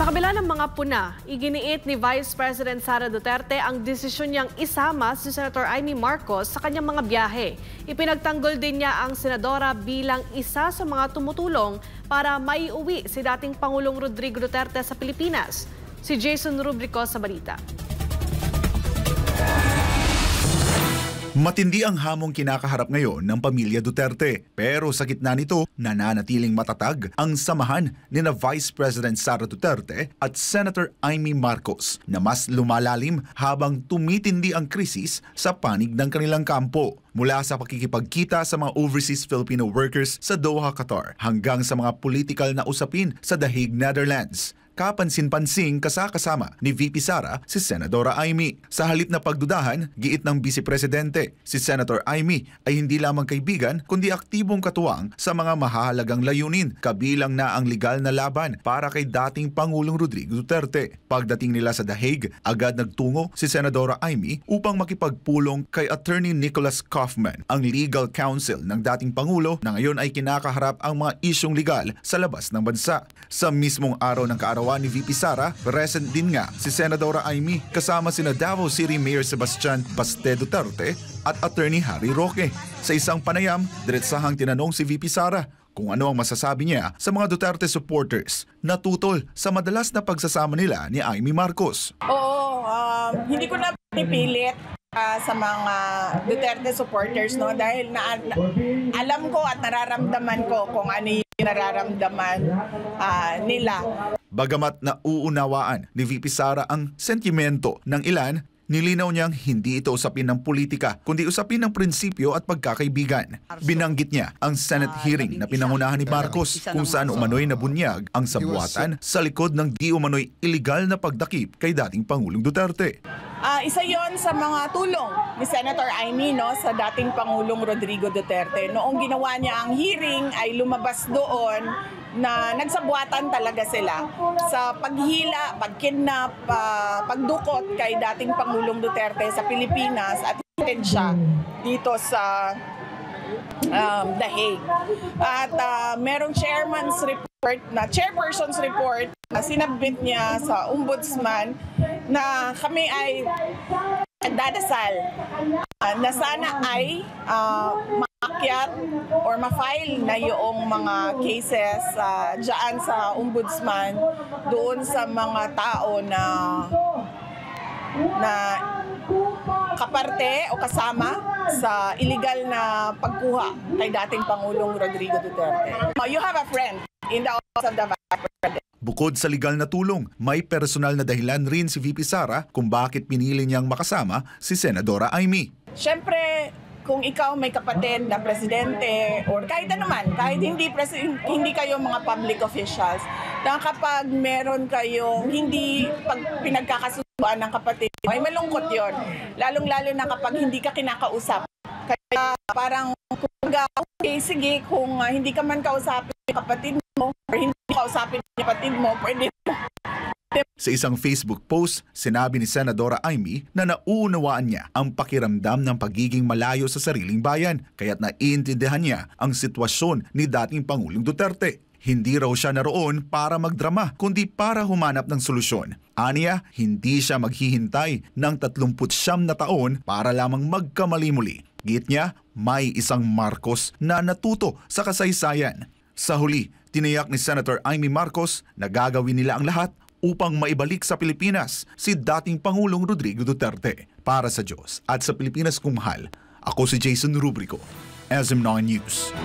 Sa kabila ng mga puna, iginiit ni Vice President Sara Duterte ang desisyon niyang isama si Senator Amy Marcos sa kanyang mga biyahe. Ipinagtanggol din niya ang senadora bilang isa sa mga tumutulong para maiuwi si dating Pangulong Rodrigo Duterte sa Pilipinas. Si Jason Rubrico sa balita. Matindi ang hamong kinakaharap ngayon ng pamilya Duterte. Pero sa gitna nito, nananatiling matatag ang samahan ni na Vice President Sara Duterte at Senator Amy Marcos na mas lumalalim habang tumitindi ang krisis sa panig ng kanilang kampo. Mula sa pakikipagkita sa mga overseas Filipino workers sa Doha, Qatar hanggang sa mga political na usapin sa The Hague, Netherlands. Kapansin-pansing kasama ni VP Sara si Senadora Amy. Sa halip na pagdudahan, giit ng Vice Presidente, si Senator Amy ay hindi lamang kaibigan kundi aktibong katuwang sa mga mahahalagang layunin, kabilang na ang legal na laban para kay dating Pangulong Rodrigo Duterte. Pagdating nila sa The Hague, agad nagtungo si Senadora Amy upang makipagpulong kay Attorney Nicholas Kaufman, ang legal counsel ng dating Pangulo na ngayon ay kinakaharap ang mga isyong legal sa labas ng bansa. Sa mismong araw ng kaarawan ni VP Sara, present din nga si Senadora Amy kasama sina Davao City Mayor Sebastian Baste Duterte at Attorney Harry Roque. Sa isang panayam, diretsahang tinanong si VP Sara kung ano ang masasabi niya sa mga Duterte supporters na tutol sa madalas na pagsasama nila ni Amy Marcos. Oo, hindi ko na pinipilit sa mga Duterte supporters, no, dahil alam ko at nararamdaman ko kung ano yung nararamdaman nila. Bagamat nauunawaan ni VP Sara ang sentimento ng ilan, nilinaw niyang hindi ito usapin ng politika, kundi usapin ng prinsipyo at pagkakaibigan. Binanggit niya ang Senate hearing na pinangunahan ni Marcos kung saan umano'y nabunyag ang sabuatan sa likod ng di umano'y iligal na pagdakip kay dating Pangulong Duterte. Isa yon sa mga tulong ni Senator Amy, no, sa dating Pangulong Rodrigo Duterte. Noong ginawa niya ang hearing ay lumabas doon na nagsabuatan talaga sila sa paghila, pagkidnap, pagdukot kay dating Pangulong Duterte sa Pilipinas at hinatid siya dito sa The Hague. At merong chairperson's report na sinabit niya sa ombudsman na kami ay dadasal na sana ay maakyat or ma-file na yung mga cases dyan sa ombudsman doon sa mga tao na kaparte o kasama sa illegal na pagkuha kay dating Pangulong Rodrigo Duterte. You have a friend in the office of the Vice President. Bukod sa legal na tulong, may personal na dahilan rin si VP Sara kung bakit pinili niyang makasama si Senadora Amy. Siyempre, kung ikaw may kapatid na presidente or kahit anuman, kahit hindi kayo mga public officials, na kapag meron kayong hindi pinagkakasunuan ng kapatid, ay malungkot yon. Lalong-lalo na kapag hindi ka kinakausap. Kaya parang okay, sige, kung hindi ka man kausapin yung kapatid mo or hindi kausapin yung kapatid mo, pwede mo. Sa isang Facebook post, sinabi ni Senadora Amy na nauunawaan niya ang pakiramdam ng pagiging malayo sa sariling bayan, kaya't naiintindihan niya ang sitwasyon ni dating Pangulong Duterte. Hindi raw siya naroon para magdrama, kundi para humanap ng solusyon. Aniya, hindi siya maghihintay ng 39 na taon para lamang magkamali muli. Git niya, may isang Marcos na natuto sa kasaysayan. Sa huli, tiniyak ni Senator Amy Marcos na gagawin nila ang lahat upang maibalik sa Pilipinas si dating Pangulong Rodrigo Duterte. Para sa Diyos at sa Pilipinas kung mahal, ako si Jason Rubrico, SM9 News.